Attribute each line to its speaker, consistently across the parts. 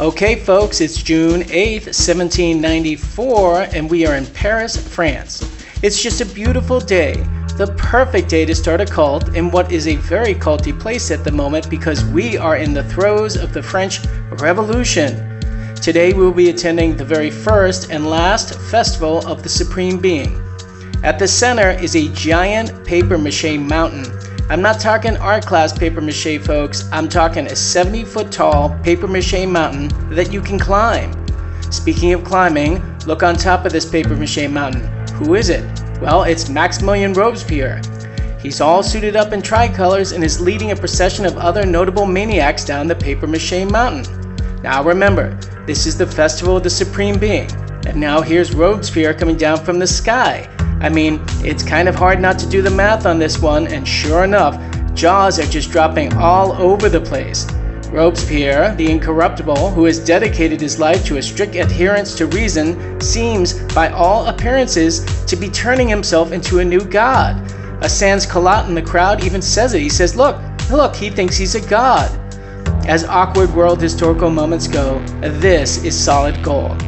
Speaker 1: Okay, folks, it's June 8th, 1794, and we are in Paris, France. It's just a beautiful day, the perfect day to start a cult in what is a very culty place at the moment because we are in the throes of the French Revolution. Today we'll be attending the very first and last festival of the Supreme Being. At the center is a giant papier-mâché mountain. I'm not talking art class papier-mâché, folks. I'm talking a 70-foot tall papier-mâché mountain that you can climb. Speaking of climbing, look on top of this papier-mâché mountain. Who is it? Well, it's Maximilien Robespierre. He's all suited up in tricolors and is leading a procession of other notable maniacs down the papier-mâché mountain. Now remember, this is the Festival of the Supreme Being. And now here's Robespierre coming down from the sky. I mean, it's kind of hard not to do the math on this one, and sure enough, jaws are just dropping all over the place. Robespierre, the incorruptible, who has dedicated his life to a strict adherence to reason, seems, by all appearances, to be turning himself into a new god. A sans-culotte in the crowd even says it. He says, look, he thinks he's a god. As awkward world historical moments go, this is solid gold.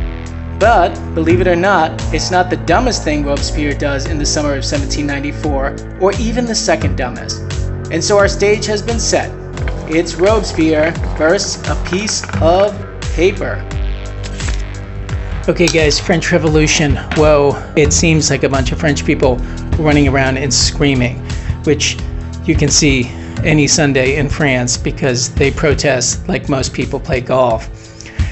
Speaker 1: But, believe it or not, it's not the dumbest thing Robespierre does in the summer of 1794, or even the second dumbest. And so our stage has been set. It's Robespierre versus a piece of paper. Okay guys, French Revolution. Whoa, it seems like a bunch of French people running around and screaming, which you can see any Sunday in France because they protest like most people play golf.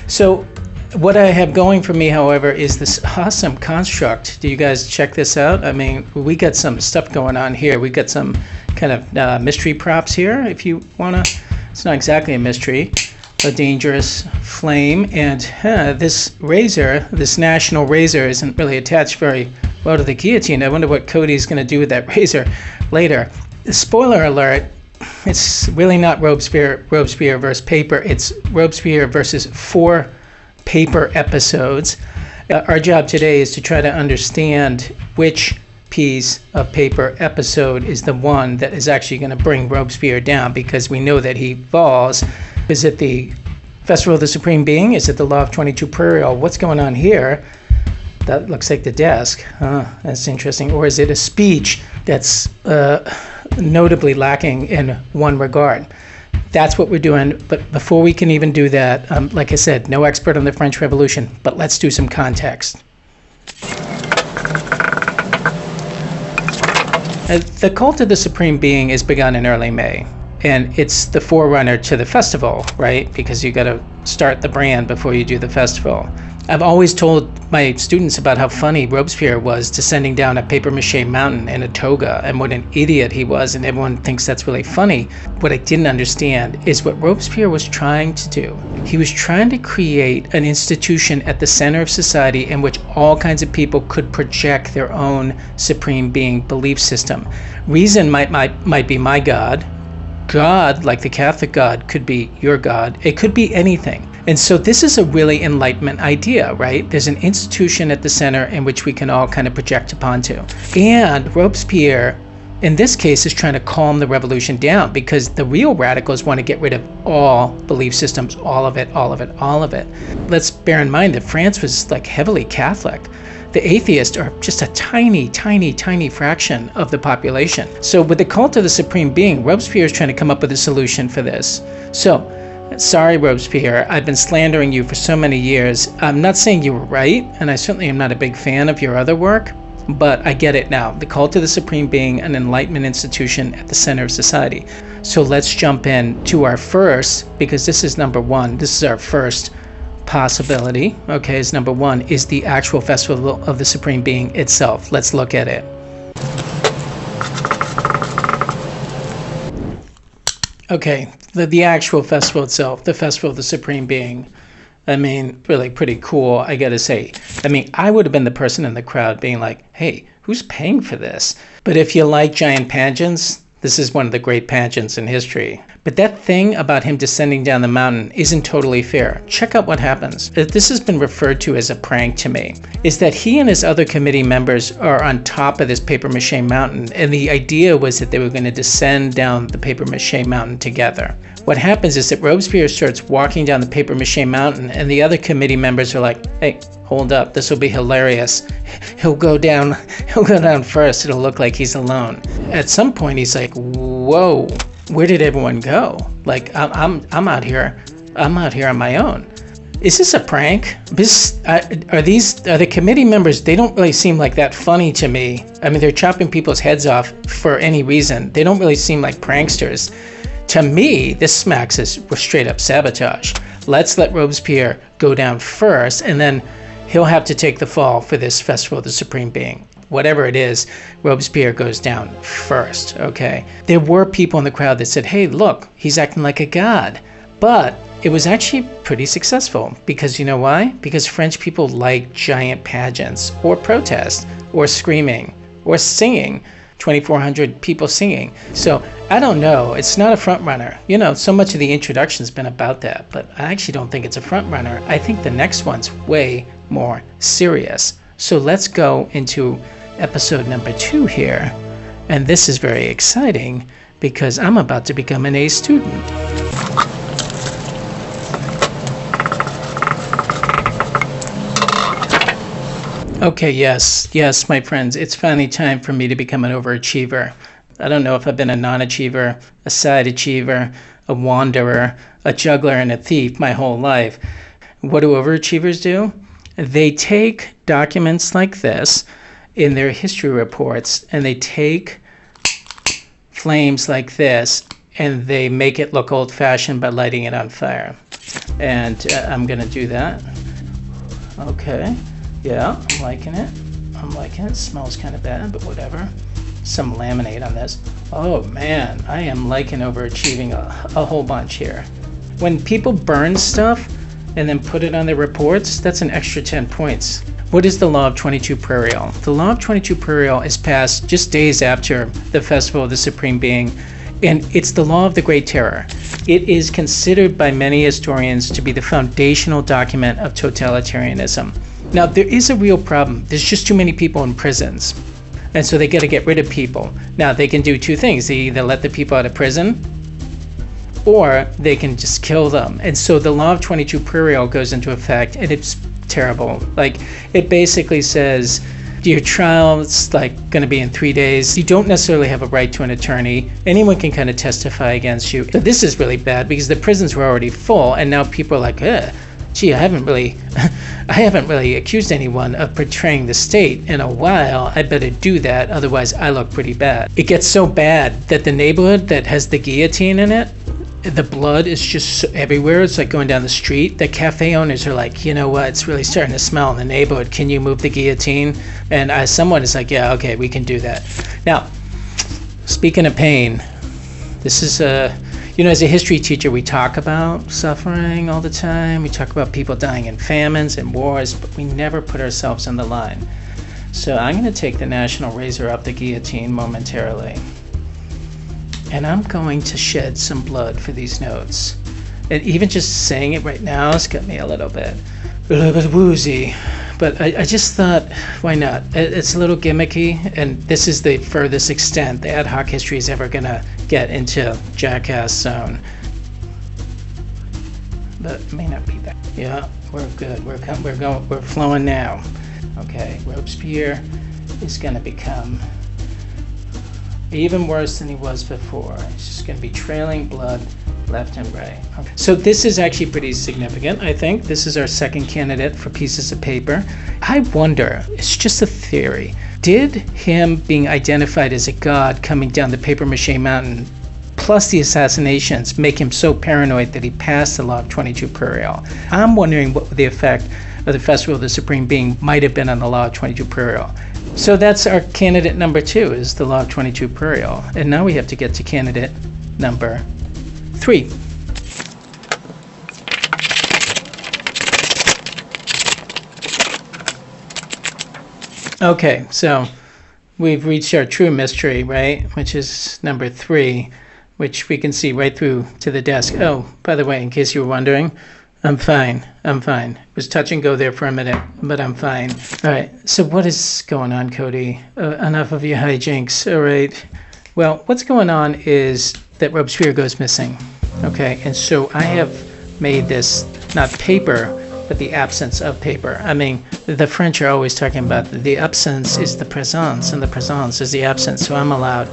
Speaker 1: So what I have going for me, however, is this awesome construct. Do you guys check this out? I mean, we got some stuff going on here. We got some kind of mystery props here, if you want to. It's not exactly a mystery. A dangerous flame. And this razor, this national razor, isn't really attached very well to the guillotine. I wonder what Coady's going to do with that razor later. Spoiler alert, it's really not Robespierre versus paper. It's Robespierre versus 4 paper episodes. Our job today is to try to understand which piece of paper episode is the one that is actually going to bring Robespierre down, because we know that he falls. Is it the Festival of the Supreme Being? Is it the Law of 22 Prairial? What's going on here? That looks like the desk. That's interesting. Or is it a speech that's notably lacking in one regard? That's what we're doing, but before we can even do that, like I said, no expert on the French Revolution, but let's do some context. The cult of the Supreme Being is begun in early May, and it's the forerunner to the festival, right? Because you got to start the brand before you do the festival. I've always told my students about how funny Robespierre was descending down a papier-mâché mountain in a toga, and what an idiot he was, and everyone thinks that's really funny. What I didn't understand is what Robespierre was trying to do. He was trying to create an institution at the center of society in which all kinds of people could project their own supreme being belief system. Reason might be my God. God, like the Catholic God, could be your God. It could be anything. And so this is a really Enlightenment idea, right? There's an institution at the center in which we can all kind of project upon to. And Robespierre, in this case, is trying to calm the revolution down, because the real radicals want to get rid of all belief systems, all of it. Let's bear in mind that France was like heavily Catholic. The atheists are just a tiny fraction of the population. So with the cult of the Supreme Being, Robespierre is trying to come up with a solution for this. So, sorry, Robespierre, I've been slandering you for so many years. I'm not saying you were right, and I certainly am not a big fan of your other work, but I get it now. The cult of the Supreme Being, an Enlightenment institution at the center of society. So let's jump in to our first, because this is number one. This is our first possibility, okay, is number one, is the actual Festival of the Supreme Being itself. Let's look at it. Okay, the actual festival itself, the Festival of the Supreme Being. I mean, really pretty cool, I gotta say. I mean, I would have been the person in the crowd being like, hey, who's paying for this? But if you like giant pageants, this is one of the great pageants in history. But that thing about him descending down the mountain isn't totally fair. Check out what happens. This has been referred to as a prank to me. Is that he and his other committee members are on top of this papier-mâché mountain, and the idea was that they were going to descend down the papier-mâché mountain together. What happens is that Robespierre starts walking down the papier-mâché mountain, and the other committee members are like, hey, hold up, this will be hilarious. He'll go down first, it'll look like he's alone. At some point he's like, whoa, where did everyone go? Like, I'm out here on my own. Is this a prank? Are the committee members, they don't really seem like that funny to me. I mean, they're chopping people's heads off for any reason. They don't really seem like pranksters. To me, this smacks as straight up sabotage. Let's let Robespierre go down first, and then he'll have to take the fall for this Festival of the Supreme Being. Whatever it is, Robespierre goes down first, okay? There were people in the crowd that said, hey, look, he's acting like a god. But it was actually pretty successful, because you know why? Because French people like giant pageants, or protest, or screaming, or singing. 2,400 people singing. So I don't know. It's not a front runner. You know, so much of the introduction's been about that, but I actually don't think it's a front runner. I think the next one's way more serious. So let's go into episode number 2 here. And this is very exciting because I'm about to become an A student. Okay, yes, my friends, it's finally time for me to become an overachiever. I don't know if I've been a non-achiever, a side achiever, a wanderer, a juggler, and a thief my whole life. What do overachievers do? They take documents like this in their history reports, and they take flames like this, and they make it look old-fashioned by lighting it on fire. And I'm going to do that. Okay. Yeah, I'm liking it. It smells kind of bad, but whatever. Some laminate on this. Oh man, I am liking overachieving a whole bunch here. When people burn stuff and then put it on their reports, that's an extra 10 points. What is the Law of 22 Prairial? The Law of 22 Prairial is passed just days after the Festival of the Supreme Being, and it's the Law of the Great Terror. It is considered by many historians to be the foundational document of totalitarianism. Now, there is a real problem. There's just too many people in prisons. And so they got to get rid of people. Now, they can do two things. They either let the people out of prison, or they can just kill them. And so the Law of 22 Prairial goes into effect, and it's terrible. Like, it basically says, your trial is like going to be in 3 days. You don't necessarily have a right to an attorney. Anyone can kind of testify against you. So this is really bad because the prisons were already full, and now people are like, gee, I haven't really accused anyone of betraying the state in a while. I better do that, otherwise I look pretty bad. It gets so bad that the neighborhood that has the guillotine in it, the blood is just everywhere. It's like going down the street. The cafe owners are like, you know what, it's really starting to smell in the neighborhood. Can you move the guillotine? And someone is like, yeah, okay, we can do that. Now, speaking of pain, this is as a history teacher, we talk about suffering all the time. We talk about people dying in famines and wars, but we never put ourselves on the line. So I'm going to take the national razor off the guillotine momentarily. And I'm going to shed some blood for these notes. And even just saying it right now has got me a little bit woozy. But I just thought, why not? It's a little gimmicky, and this is the furthest extent the Ad Hoc History is ever going to get into Jackass Zone. But it may not be that. Yeah, we're good. We're flowing now. Okay, Robespierre is going to become even worse than he was before. He's just going to be trailing blood left and right. Okay. So this is actually pretty significant, I think. This is our second candidate for pieces of paper. I wonder, it's just a theory, did him being identified as a god coming down the papier-mâché mountain plus the assassinations make him so paranoid that he passed the Law of 22 Prairial? I'm wondering what the effect of the Festival of the Supreme Being might have been on the Law of 22 Prairial. So that's our candidate number 2, is the Law of 22 Prairial. And now we have to get to candidate number 3. Okay, so we've reached our true mystery, right? Which is number 3, which we can see right through to the desk. Oh, by the way, in case you were wondering, I'm fine. It was touch and go there for a minute, but I'm fine. All right, so what is going on, Coady? Enough of your hijinks, all right? Well, what's going on is that Robespierre goes missing. Okay, and so I have made this, not paper, but the absence of paper. I mean, the French are always talking about the absence is the présence, and the présence is the absence, so I'm allowed.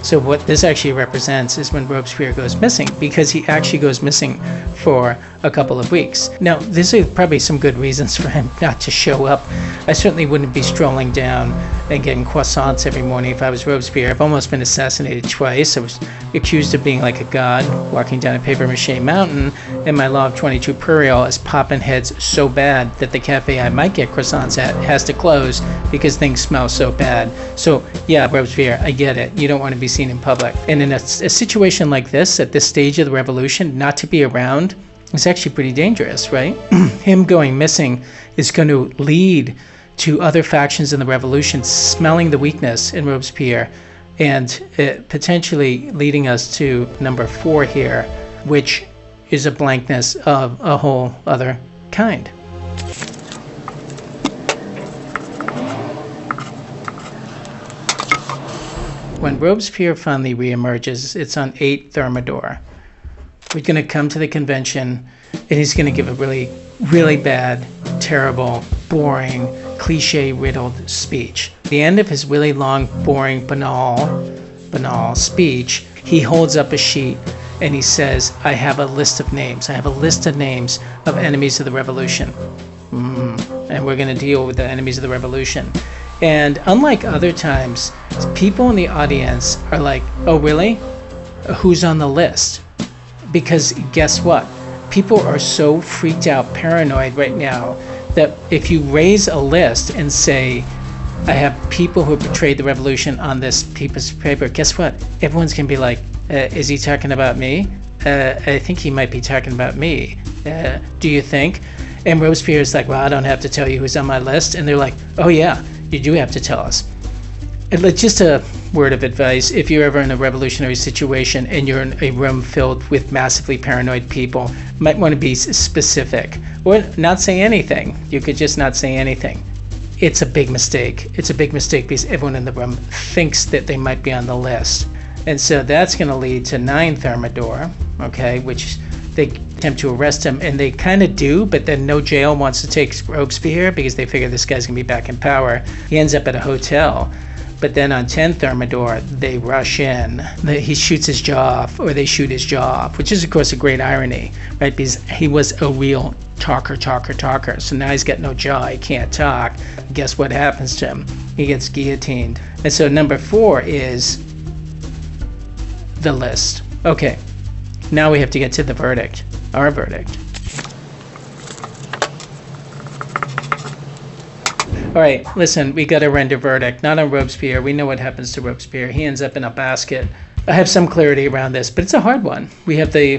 Speaker 1: So what this actually represents is when Robespierre goes missing, because he actually goes missing for a couple of weeks. Now, there's probably some good reasons for him not to show up. I certainly wouldn't be strolling down and getting croissants every morning if I was Robespierre. I've almost been assassinated twice. I was accused of being like a god walking down a papier-mâché mountain, and my Law of 22 Prairial is popping heads so bad that the cafe I might get croissants at has to close because things smell so bad. So yeah, Robespierre, I get it. You don't want to be seen in public. And in a situation like this, at this stage of the revolution, not to be around is actually pretty dangerous, right? Him going missing is going to lead to other factions in the revolution smelling the weakness in Robespierre, and potentially leading us to number 4 here, which is a blankness of a whole other kind. When Robespierre finally reemerges, it's on 8 Thermidor. We're going to come to the convention, and he's going to give a really, really bad, terrible, boring, cliche-riddled speech. At the end of his really long, boring, banal speech, he holds up a sheet and he says, I have a list of names. I have a list of names of enemies of the revolution. And we're going to deal with the enemies of the revolution. And unlike other times, people in the audience are like, oh, really? Who's on the list? Because guess what? People are so freaked out, paranoid right now, that if you raise a list and say, I have people who betrayed the revolution on this piece of paper, guess what? Everyone's going to be like, is he talking about me? I think he might be talking about me. Do you think? And Robespierre is like, well, I don't have to tell you who's on my list. And they're like, oh yeah, you do have to tell us. And just a word of advice, if you're ever in a revolutionary situation and you're in a room filled with massively paranoid people, you might want to be specific or not say anything. You could just not say anything. It's a big mistake. It's a big mistake because everyone in the room thinks that they might be on the list. And so that's going to lead to 9 Thermidor, okay, which they attempt to arrest him, and they kind of do, but then no jail wants to take Robespierre because they figure this guy's going to be back in power. He ends up at a hotel. But then on 10 Thermidor, they rush in. He shoots his jaw off, or they shoot his jaw off, which is, of course, a great irony, right? Because he was a real talker. So now he's got no jaw. He can't talk. Guess what happens to him? He gets guillotined. And so number 4 is the list. Okay, now we have to get to the verdict, our verdict. All right, listen, we got to render verdict, not on Robespierre. We know what happens to Robespierre. He ends up in a basket. I have some clarity around this, but it's a hard one. We have the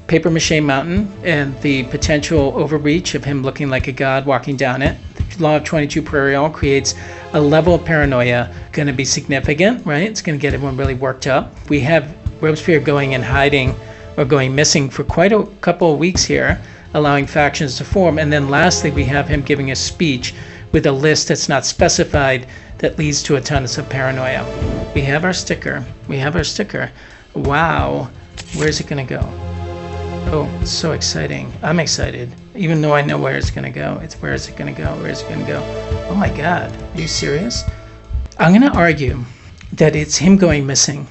Speaker 1: papier-mâché mountain and the potential overreach of him looking like a god walking down it. The Law of 22 Prairial creates a level of paranoia going to be significant, right? It's going to get everyone really worked up. We have Robespierre going and hiding or going missing for quite a couple of weeks here, allowing factions to form. And then lastly, we have him giving a speech with a list that's not specified that leads to a ton of paranoia. We have our sticker. Wow. Where's it going to go? Oh, it's so exciting. I'm excited. Even though I know where it's going to go. Where is it going to go? Oh my God. Are you serious? I'm going to argue that it's him going missing.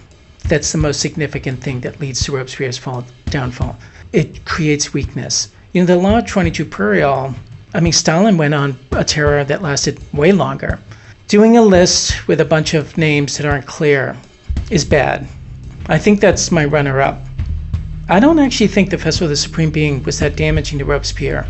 Speaker 1: That's the most significant thing that leads to Robespierre's downfall. It creates weakness. You know, the Law of 22 Prairial, Stalin went on a terror that lasted way longer. Doing a list with a bunch of names that aren't clear is bad. I think that's my runner-up. I don't actually think the Festival of the Supreme Being was that damaging to Robespierre.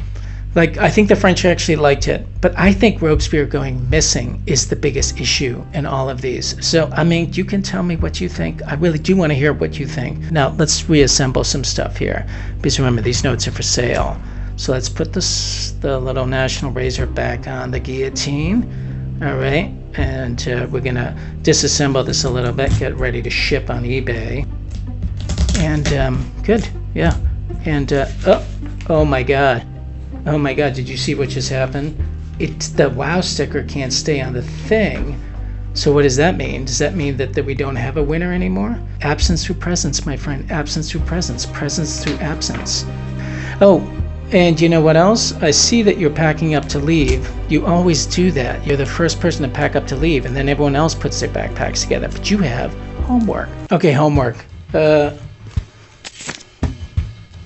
Speaker 1: I think the French actually liked it, but I think Robespierre going missing is the biggest issue in all of these. So, you can tell me what you think. I really do want to hear what you think. Now, let's reassemble some stuff here, because remember, these notes are for sale. So let's put the little National Razor back on the guillotine. All right, and we're going to disassemble this a little bit, get ready to ship on eBay. And good, yeah. And oh my God, did you see what just happened? The wow sticker can't stay on the thing. So what does that mean? Does that mean that we don't have a winner anymore? Absence through presence, my friend. Absence through presence. Presence through absence. Oh, and you know what else? I see that you're packing up to leave. You always do that. You're the first person to pack up to leave, and then everyone else puts their backpacks together. But you have homework. Okay, homework.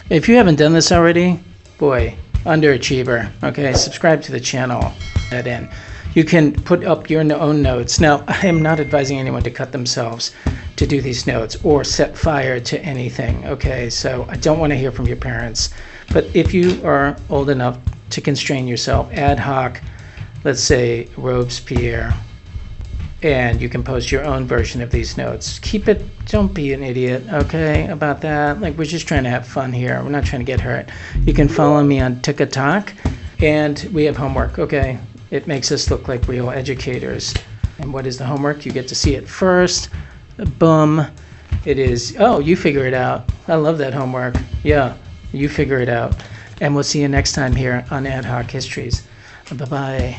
Speaker 1: If you haven't done this already, boy, underachiever. Okay, subscribe to the channel. That in. You can put up your own notes. Now, I am not advising anyone to cut themselves to do these notes or set fire to anything, okay? So I don't want to hear from your parents. But if you are old enough to constrain yourself, ad hoc, let's say Robespierre, and you can post your own version of these notes. Keep it, don't be an idiot, okay, about that. Like, we're just trying to have fun here. We're not trying to get hurt. You can follow me on TikTok, and we have homework, okay? It makes us look like real educators. And what is the homework? You get to see it first. Boom. It is, oh, you figure it out. I love that homework. Yeah, you figure it out. And we'll see you next time here on Ad Hoc Histories. Bye-bye.